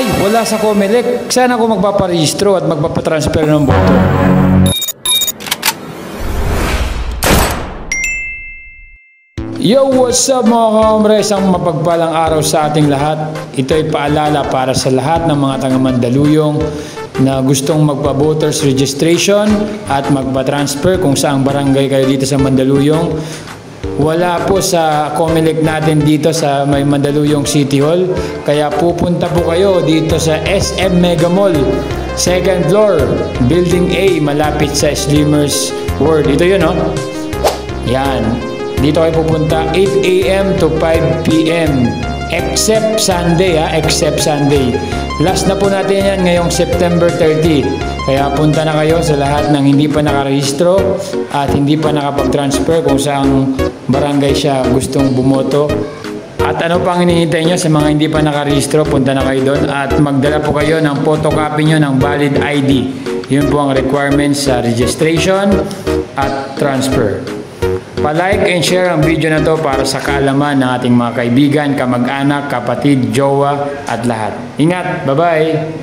Ay, wala sa COMELEC. Saan ako magpaparehistro at magpapatransfer ng boto? Yo, what's up mga kaomres? Ang mapagpalang araw sa ating lahat. Ito ay paalala para sa lahat ng mga taga-Mandaluyong na gustong magpa-voters registration at magpa-transfer kung saang barangay kayo dito sa Mandaluyong. Wala po sa COMELEC natin dito sa may Mandaluyong City Hall. Kaya pupunta po kayo dito sa SM Mega Mall, second floor, Building A, malapit sa Slimmers World. Ito yun, no? Yan. Dito kayo pupunta 8 a.m. to 5 p.m. Except Sunday, except Sunday. Last na po natin yan ngayong September 30. Kaya punta na kayo sa lahat ng hindi pa nakarehistro at hindi pa nakapag-transfer kung saang barangay siya gustong bumoto. At ano pang hinihintay nyo sa mga hindi pa nakarehistro, punta na kayo doon at magdala po kayo ng photocopy nyo ng valid ID. Yun po ang requirements sa registration at transfer. Pa-like and share ang video na to para sa kaalaman ng ating mga kaibigan, kamag-anak, kapatid, jowa at lahat. Ingat! Bye-bye!